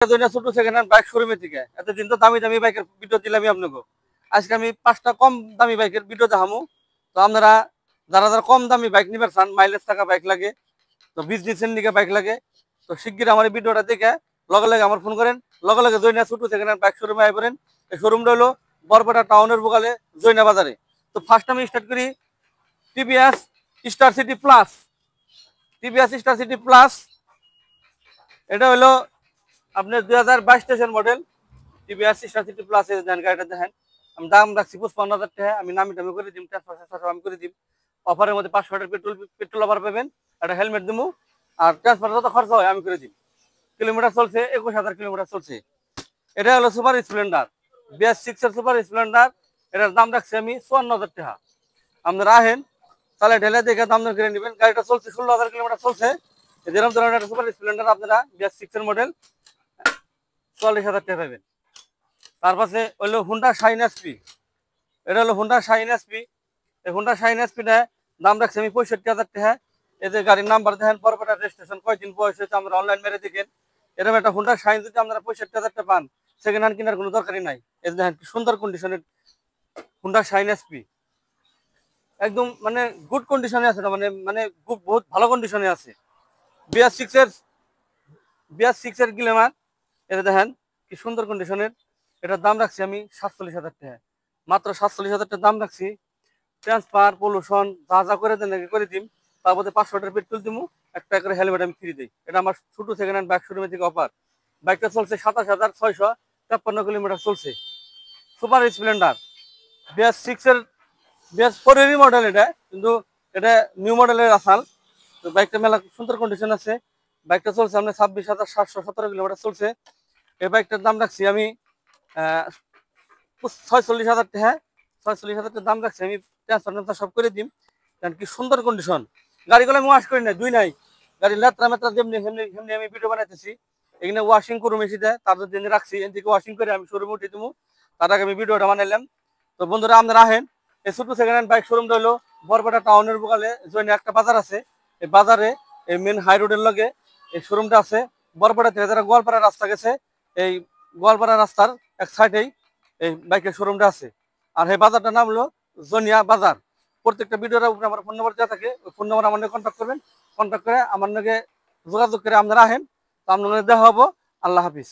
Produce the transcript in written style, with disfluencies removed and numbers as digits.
ছোট second hand bike শোরুমে থেকে এতদিন তো দামি দামি বাইকের ভিডিও দিলাম আপনাকে। আজকে আমি 5টা কম দামি বাইকের ভিডিও দেখামু। তো আপনারা যারা যারা কম দামি বাইক নিবার চান, মাইলেজ টাকা বাইক লাগে, তো বিজনেসের দিকে বাইক লাগে, তো শিগগির আমার এই ভিডিওটা দেখে লগে লগে আমার ফোন করেন। লগে লগে জয়না ছোট সেকেন্ড হ্যান্ড বাইক শোরুমে আই পড়েন। এই শোরুমটা হলো বরপেটা টাউনের বোকালে জয়না বাজারে। তো ফার্স্ট আমি স্টার্ট করি TVS star city plus. TVS star city plus এটা হলো আপনার 2022 station model TVS star city plus এর গাড়িটা দেখেন। আমি দাম রাখছি 55,000 টাকা। আমি নামি টামি করে দিম, ট্রান্সফার আমি করে দিম। অফারের মধ্যে 500 টাকার পেট্রোল অফার পাবেন, একটা হেলমেট দিমু, আর ট্রান্সফার যত খরচ হয় আমি করে দিই। কিলোমিটার চলছে 21,000 কিলোমিটার চলছে। এটা হলো সুপার স্প্লেন্ডার, BS6 এর সুপার স্প্লেন্ডার। এটার দাম রাখছি আমি 54,000 টাকা। আপনারা আহেন, তাহলে ঢেলে দেখে দাম দর করে নেবেন। গাড়িটা চলছে 16,000 কিলোমিটার চলছে। যেরকম ধরনের একটা সুপার স্প্লেন্ডার আপনারা BS6 এর মডেল 44,000 টাকা পাবেন। তার পাশে হলো হুন্ডা শাইন এসপি। এটা হলো হুন্ডা শাইন এসপি। এই হুন্ডা শাইন এসপিটা দাম রাখছি আমি 65,000 টাকা। এদের গাড়ির নাম্বার দেখেন, বরপেটা রেজিস্ট্রেশন, কয়দিন বয়স হয়েছে আমরা অনলাইন মেরে দেখেন। এরকম একটা হুন্ডা শাইন যদি আপনারা 65,000 টাকা পান, সেকেন্ড হ্যান্ড কেনার কোনো দরকারই নাই। এই দেখেন কি সুন্দর কন্ডিশনের হুন্ডা শাইন এসপি, একদম মানে গুড কন্ডিশনে আছে। মানে মানে খুব বহুত ভালো কন্ডিশনে আছে। BS6 এর গ্ল্যামার, এটা দেখেন কি সুন্দর কন্ডিশনের। এটার দাম রাখছি আমি 47,000 টাকা, মাত্র 47,000 টাকা দাম রাখছি। ট্রান্সফার পলিউশন যা যা করে দেন করে দিম। তার মধ্যে 500 টাকার পেট্রোল দিমু, একটা করে হেলমেট আমি ফ্রি দিই। এটা আমার ছোট সেকেন্ড হ্যান্ড বাইক শোরুমের থেকে অফার। বাইকটা চলছে 27,653 কিলোমিটার চলছে। সুপার স্প্লেন্ডার BS6 এর BS4 এরই মডেল এটা, কিন্তু এটা নিউ মডেলের আসাল। তো বাইকটা মেলা সুন্দর কন্ডিশন আছে। বাইকটা চলছে আপনার 26,717 কিলোমিটার চলছে। এই বাইকটার দাম রাখছি আমি 46,000 টাকা। 46,000 টাকা দাম রাখছি আমি, ট্রান্সফার সব করে দিম। কারণ কি সুন্দর কন্ডিশন। গাড়িগুলো আমি ওয়াশ করি না, দুই নাই। গাড়ি লেত্রা মেত্রা যেমনি সেমনি আমি ভিডিও বানাইতেছি। এখানে ওয়াশিং করুম এসে, তার জন্য রাখছি এদিকে ওয়াশিং করে আমি শোরুমে উঠে দেবো। তার আগে আমি ভিডিওটা বানাইলাম। তো বন্ধুরা আপনারা আহেন, এই ছোট সেকেন্ড হ্যান্ড বাইক শোরুমটা হলো বরপেটা টাউনের বোকালে জয়নে একটা বাজার আছে। এই বাজারে এই মেন হাই রোডের লগে এই শোরুমটা আছে। বরপেটা থেকে যারা গোয়ালপাড়া রাস্তা গেছে, এই গোয়ালপাড়া রাস্তার এক সাইডেই এই বাইকের শোরুমটা আছে। আর এই বাজারটার নাম হলো জনিয়া বাজার। প্রত্যেকটা ভিডিওর উপরে আমার ফোন নাম্বার দেওয়া থাকে, ওই ফোন নাম্বার আমার কন্ট্যাক্ট করবেন। কন্ট্যাক্ট করে আমার নাকি যোগাযোগ করে আপনারা আহেন। তো আপনাদের দেখা হবো। আল্লাহ হাফিজ।